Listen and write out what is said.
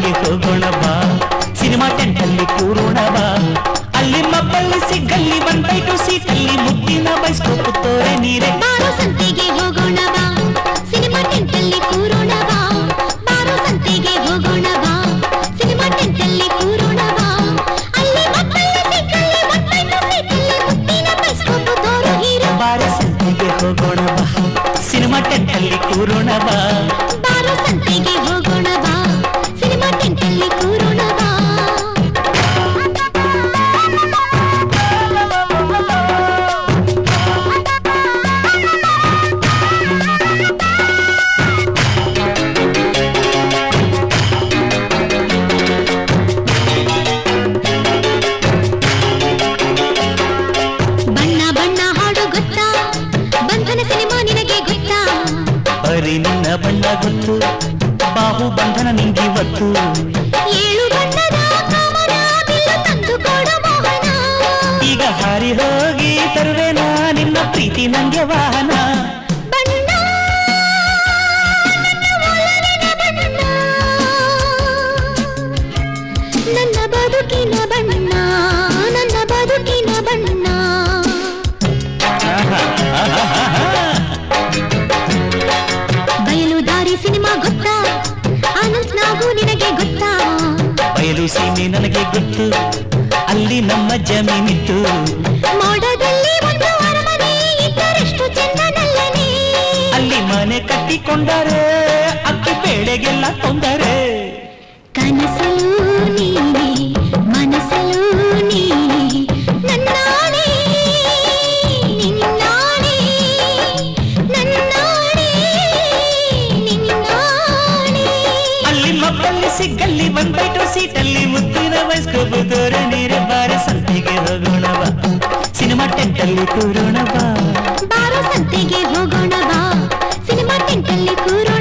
ಸಂತೆಗೆ ಹೋಗೋಣ ಬಾ ಸಿನಿಮಾ ಟೆಂಟಲ್ಲಿ ಕೂರೋಣ ಬಾ ಅಲ್ಲಿ ಮಬ್ಬಲ್ಲಿ ಸಿಗ್ಗಲ್ಲಿ 1/2 ಸೀಟಲ್ಲಿ ಮುತ್ತಿನ ಬೈಸ್ಕೋಪ್ ತೋರೆ ನೀರೆ ಬಾರೋ ಸಂತೆಗೆ ಹೋಗೋಣ ಬಾ ಸಿನಿಮಾ ಟೆಂಟಲ್ಲಿ ಕೂರೋಣ ಬಾ ಬಾರೋ ಸಂತೆಗೆ ಹೋಗೋಣ ಬಾ ಸಿನಿಮಾ ಟೆಂಟಲ್ಲಿ ಕೂರೋಣ ಬಾ ಅಲ್ಲಿ ಮಬ್ಬಲ್ಲಿ ಸಿಗ್ಗಲ್ಲಿ 1/2 ಸೀಟಲ್ಲಿ ಮುತ್ತಿನ ಬೈಸ್ಕೋಪ್ ತೋರೆ ನೀರೆ ಬಾರೋ ಸಂತೆಗೆ ಹೋಗೋಣ ಬಾ ಸಿನಿಮಾ ಟೆಂಟಲ್ಲಿ ಕೂರೋಣ ಬಾ ಬಾರೋ ಸಂತೆಗೆ ಹೋಗೋಣ ಬಾ ಸಿನಿಮಾ ಟೆಂಟಲ್ಲಿ ಕೂರೋಣ ಬಾ ಬಣ್ಣ ಬಣ್ಣ ಹಾಡು ಗೊತ್ತಾ ಬಂಧನ ಸಿನಿಮಾ ನಿನಗೆ ಗೊತ್ತಾ ಬರೀ ನಿನ್ನ ಬಣ್ಣ ಗೊತ್ತು ಬಾಹು ಬಂಧನ ನಿಂಗಿವತ್ತು ಏಳು ಬಣ್ಣದ ಕಾಮನ ಬಿಲ್ಲು ತಂದು ಕೊಡು ಮೋಹನ ಈಗ ಹಾರಿ ಹೋಗಿ ತರುವೆನಾ ನಿನ್ನ ಪ್ರೀತಿ ನಂಗೆ ವಾಹನ ಬಣ್ಣ ನನ್ನ ಒಲವಿನ ಬಣ್ಣ ನನ್ನ ಬದುಕಿನ ಬಣ್ಣ ನನ್ನ ಬದುಕಿನ ಬಣ್ಣ ಬಯಲು ದಾರಿ ಸಿನಿಮಾ ಗೊತ್ತಾ ಆನಂದ್ ನಾವು ನಿನಗೆ ಗೊತ್ತಾ ಬಯಲು ಸೀಮೆ ನನಗೆ ಗೊತ್ತು ಅಲ್ಲಿ ನಮ್ಮ ಜಮೀನಿತ್ತು ಮೋಡದಲ್ಲಿ ಒಂದು ಅರಮನೆ ಇದ್ದರೆಷ್ಟು ಚೆಂದನಲ್ಲನೆ ಅಲ್ಲಿ ಮನೆ ಕಟ್ಟಿಕೊಂಡರೆ ಅಕ್ಕಿ ಬೇಳೆಗೆಲ್ಲ ತೊಂದರೆ ಕನಸಲು ನೀನೆ ಮನಸಲು ನೀನೆ ನನ್ನಾಣೆ ನಿನ್ನಾಣೆ ನನ್ನಾಣೆ ನಿನ್ನಾಣೆ ಅಲ್ಲಿ ಮಬ್ಬಲ್ಲಿ ಸಿಗ್ಗಲ್ಲಿ 1/2 ಸೀಟಲ್ಲಿ ಮುತ್ತಿನ ಬೈಸ್ಕೋಪ್ ತೋರೆ ನೀರೆ ಬಾರ ಸಂತೆಗೆ ಹೋಗೋಣ ಬಾ ಸಿನಿಮಾ ಟೆಂಟಲ್ಲಿ ಕೂರೋಣ ಬಾ ಬಾರೋ ಸಂತೆಗೆ ಹೋಗೋಣ ಬಾ ಸಿನಿಮಾ ಟೆಂಟಲ್ಲಿ ಕೂರೋಣ